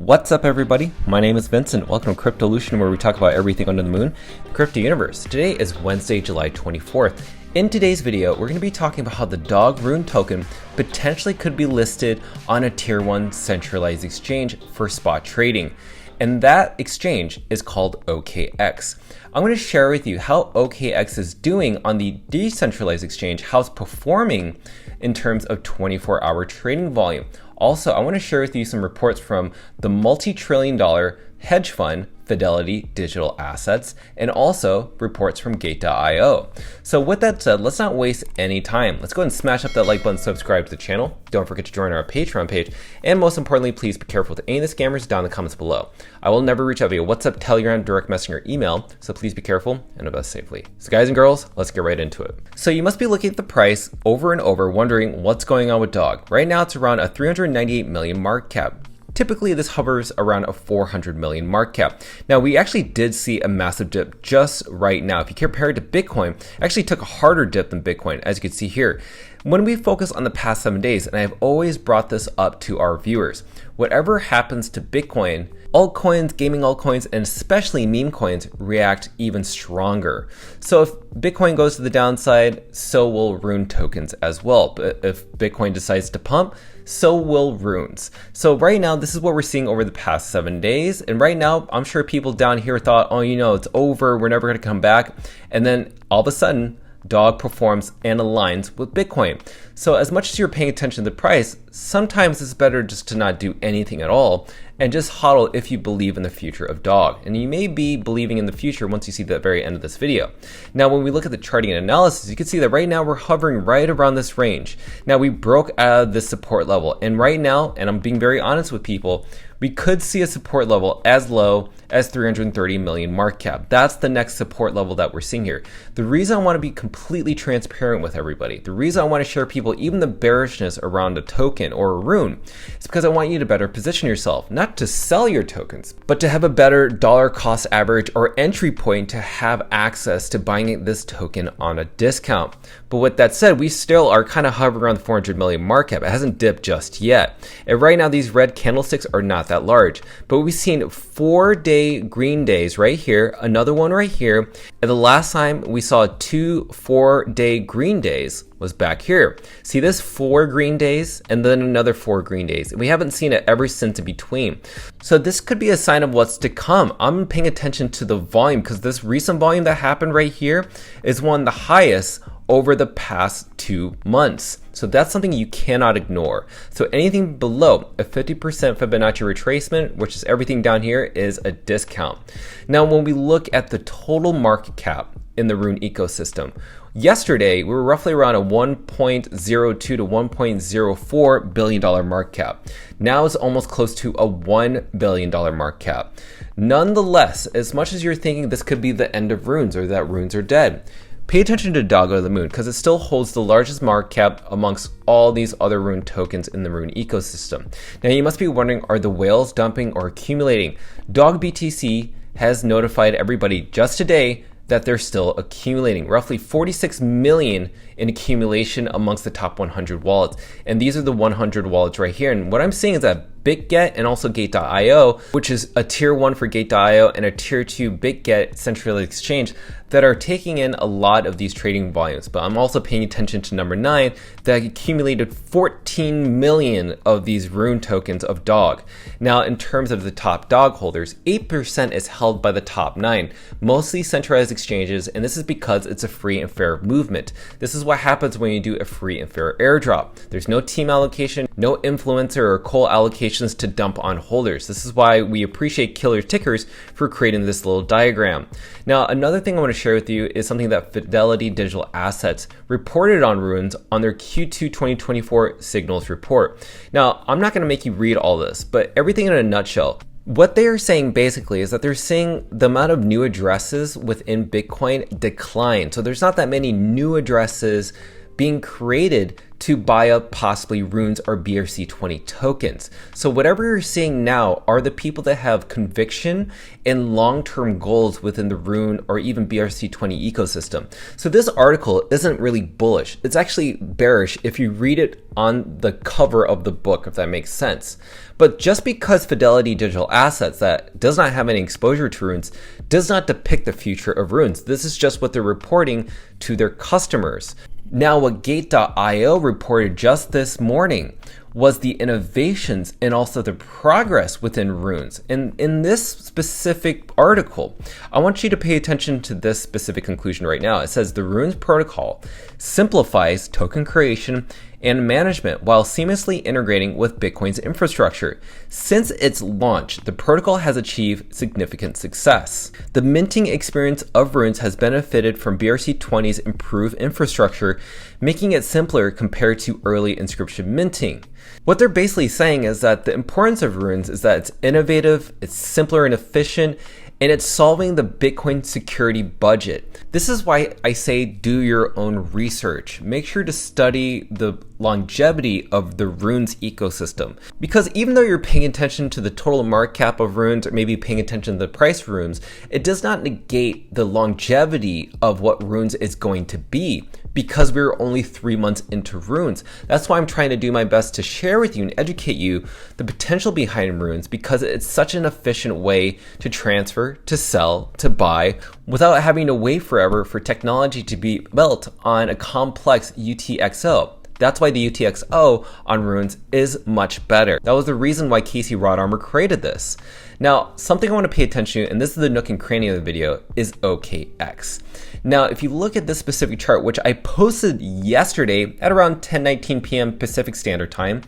What's up everybody? My name is Vincent. Welcome to Cryptolution, where we talk about everything under the moon, the crypto universe. Today is Wednesday, July 24th. In today's video, we're going to be talking about how the dog Rune token potentially could be listed on a tier 1 centralized exchange for spot trading. And that exchange is called OKX. I'm going to share with you how OKX is doing on the decentralized exchange, how it's performing in terms of 24-hour trading volume. Also, I want to share with you some reports from the multi-trillion-dollar hedge fund Fidelity Digital Assets, and also reports from Gate.io. So with that said, let's not waste any time. Let's go ahead and smash up that like button, subscribe to the channel. Don't forget to join our Patreon page. And most importantly, please be careful with any of the scammers down in the comments below. I will never reach out via WhatsApp, Telegram, direct messaging, or email, so please be careful and invest safely. So guys and girls, let's get right into it. So you must be looking at the price over and over, wondering what's going on with DOG. Right now it's around a 398 million market cap. Typically, this hovers around a 400 million market cap. Now, we actually did see a massive dip just right now. If you compare it to Bitcoin, it actually took a harder dip than Bitcoin, as you can see here. When we focus on the past 7 days, and I've always brought this up to our viewers, whatever happens to Bitcoin, altcoins, gaming altcoins, and especially meme coins react even stronger. So if Bitcoin goes to the downside, so will Rune tokens as well. But if Bitcoin decides to pump, so will Runes. So right now, this is what we're seeing over the past 7 days. And right now, I'm sure people down here thought, oh, you know, it's over, we're never gonna come back. And then all of a sudden, DOG performs and aligns with Bitcoin. So as much as you're paying attention to the price, sometimes it's better just to not do anything at all and just hodl if you believe in the future of DOG. And you may be believing in the future once you see the very end of this video. Now, when we look at the charting and analysis, you can see that right now we're hovering right around this range. Now, we broke out of this support level. And right now, and I'm being very honest with people, we could see a support level as low as 330 million market cap. That's the next support level that we're seeing here. The reason I want to be completely transparent with everybody, the reason I want to share people even the bearishness around a token or a rune, is because I want you to better position yourself, not to sell your tokens, but to have a better dollar cost average or entry point to have access to buying this token on a discount. But with that said, we still are kind of hovering around the 400 million market cap. It hasn't dipped just yet. And right now, these red candlesticks are not that large, but we've seen 4-day green days right here, another one right here, and the last time we saw 2 4-day green days was back here. See this 4 green days and then another 4 green days, and we haven't seen it ever since in between. So this could be a sign of what's to come. I'm paying attention to the volume because this recent volume that happened right here is one of the highest over the past 2 months. So that's something you cannot ignore. So anything below a 50% Fibonacci retracement, which is everything down here, is a discount. Now, when we look at the total market cap in the Rune ecosystem, yesterday we were roughly around a 1.02 to 1.04 billion dollar market cap. Now it's almost close to a $1 billion market cap. Nonetheless, as much as you're thinking this could be the end of Runes or that Runes are dead, pay attention to Dog of the Moon because it still holds the largest market cap amongst all these other Rune tokens in the Rune ecosystem. Now you must be wondering, are the whales dumping or accumulating? Dog BTC has notified everybody just today that they're still accumulating, roughly 46 million in accumulation amongst the top 100 wallets. And these are the 100 wallets right here. And what I'm seeing is that BitGet and also Gate.io, which is a tier 1 for Gate.io and a tier 2 BitGet centralized exchange, that are taking in a lot of these trading volumes. But I'm also paying attention to number 9 that accumulated 14 million of these Rune tokens of DOG. Now, in terms of the top DOG holders, 8% is held by the top 9, mostly centralized exchanges, and this is because it's a free and fair movement. This is what happens when you do a free and fair airdrop. There's no team allocation, no influencer or coal allocations to dump on holders. This is why we appreciate Killer Tickers for creating this little diagram. Now, another thing I want to share with you is something that Fidelity Digital Assets reported on Runes on their Q2 2024 signals report. Now, I'm not going to make you read all this, but everything in a nutshell. What they are saying basically is that they're seeing the amount of new addresses within Bitcoin decline. So there's not that many new addresses being created to buy up possibly Runes or BRC20 tokens. So whatever you're seeing now are the people that have conviction and long-term goals within the Rune or even BRC20 ecosystem. So this article isn't really bullish. It's actually bearish if you read it on the cover of the book, if that makes sense. But just because Fidelity Digital Assets that does not have any exposure to Runes does not depict the future of Runes. This is just what they're reporting to their customers. Now, what Gate.io reported just this morning was the innovations and also the progress within Runes. And in this specific article, I want you to pay attention to this specific conclusion right now. It says the Runes protocol simplifies token creation and management while seamlessly integrating with Bitcoin's infrastructure. Since its launch, the protocol has achieved significant success. The minting experience of Runes has benefited from BRC20's improved infrastructure, making it simpler compared to early inscription minting. What they're basically saying is that the importance of Runes is that it's innovative, it's simpler and efficient, and it's solving the Bitcoin security budget. This is why I say do your own research. Make sure to study the longevity of the Runes ecosystem. Because even though you're paying attention to the total market cap of Runes or maybe paying attention to the price of Runes, it does not negate the longevity of what Runes is going to be, because we're only 3 months into Runes. That's why I'm trying to do my best to share with you and educate you the potential behind Runes, because it's such an efficient way to transfer, to sell, to buy, without having to wait forever for technology to be built on a complex UTXO. That's why the UTXO on Runes is much better. That was the reason why Casey Rodarmer created this. Now, something I want to pay attention to, and this is the nook and cranny of the video, is OKX. Now, if you look at this specific chart, which I posted yesterday at around 10:19 p.m. Pacific Standard Time,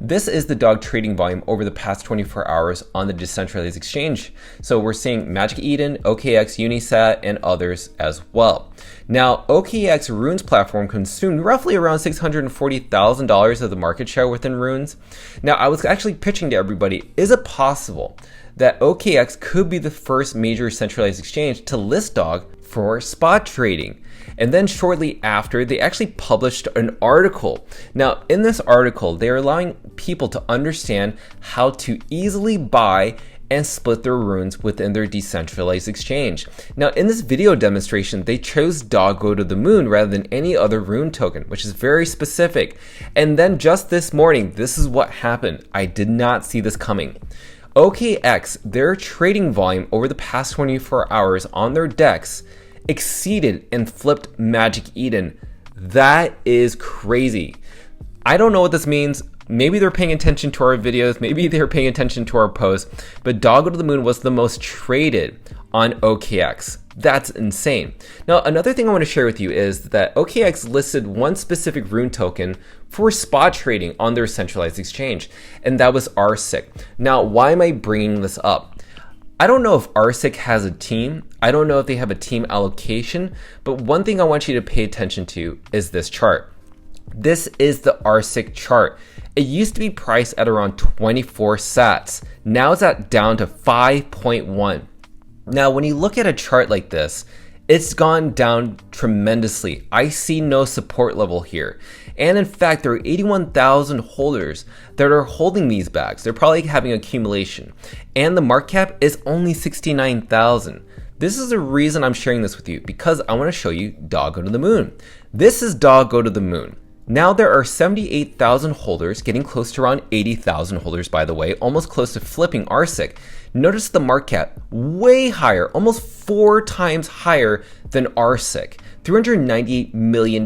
this is the dog trading volume over the past 24 hours on the Decentralized exchange. So we're seeing Magic Eden, OKX, Unisat, and others as well. Now, OKX Runes platform consumed roughly around $640,000 of the market share within Runes. Now, I was actually pitching to everybody, is it possible that OKX could be the first major centralized exchange to list dog for spot trading? And then shortly after, they actually published an article. Now, in this article, they're allowing people to understand how to easily buy and split their Runes within their decentralized exchange. Now, in this video demonstration, they chose Doggo to the Moon rather than any other Rune token, which is very specific. And then just this morning, this is what happened. I did not see this coming. OKX, their trading volume over the past 24 hours on their DEX exceeded and flipped Magic Eden. That is crazy. I don't know what this means. Maybe they're paying attention to our videos, maybe they're paying attention to our posts, but Doggo to the Moon was the most traded on OKX. That's insane. Now, another thing I want to share with you is that OKX listed one specific Rune token for spot trading on their centralized exchange, and that was RSIC. Now, why am I bringing this up? I don't know if RSIC has a team. I don't know if they have a team allocation, but one thing I want you to pay attention to is this chart. This is the RSIC chart. It used to be priced at around 24 sats. Now it's down to 5.1. Now, when you look at a chart like this, it's gone down tremendously. I see no support level here. And in fact, there are 81,000 holders that are holding these bags. They're probably having accumulation. And the market cap is only 69,000. This is the reason I'm sharing this with you, because I want to show you Doggo to the Moon. This is Doggo to the Moon. Now there are 78,000 holders, getting close to around 80,000 holders, by the way, almost close to flipping RSIC. Notice the market cap, way higher, almost 4 times higher than RSIC, $398 million.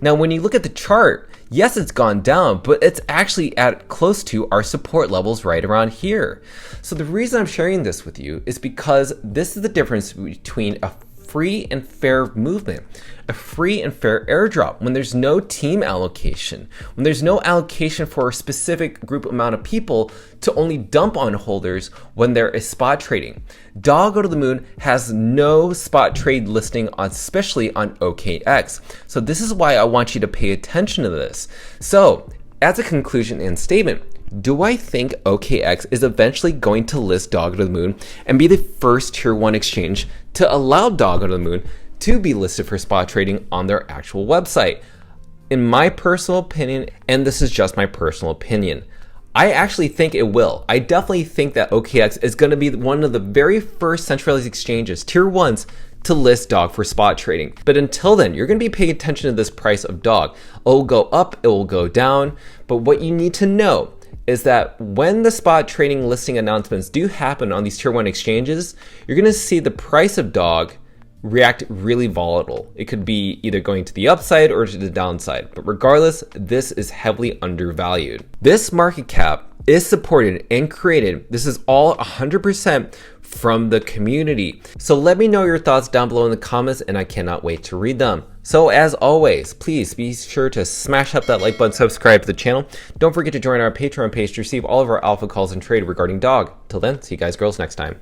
Now, when you look at the chart, yes, it's gone down, but it's actually at close to our support levels right around here. So the reason I'm sharing this with you is because this is the difference between a free and fair movement, a free and fair airdrop, when there's no team allocation, when there's no allocation for a specific group amount of people to only dump on holders when there is spot trading. Doggo to the Moon has no spot trade listing, especially on OKX. So this is why I want you to pay attention to this. So as a conclusion and statement, do I think OKX is eventually going to list Doggo to the Moon and be the first tier 1 exchange to allow Doggo to the Moon to be listed for spot trading on their actual website? In my personal opinion, and this is just my personal opinion, I actually think it will. I definitely think that OKX is going to be one of the very first centralized exchanges, tier ones, to list dog for spot trading. But until then, you're going to be paying attention to this price of dog. It will go up, it will go down. But what you need to know is that when the spot trading listing announcements do happen on these tier one exchanges, you're going to see the price of dog react really volatile. It could be either going to the upside or to the downside, but regardless, this is heavily undervalued. This market cap is supported and created. This is all 100% from the community. So let me know your thoughts down below in the comments, and I cannot wait to read them. So as always, please be sure to smash up that like button, subscribe to the channel. Don't forget to join our Patreon page to receive all of our alpha calls and trade regarding dog. Till then, see you guys girls next time.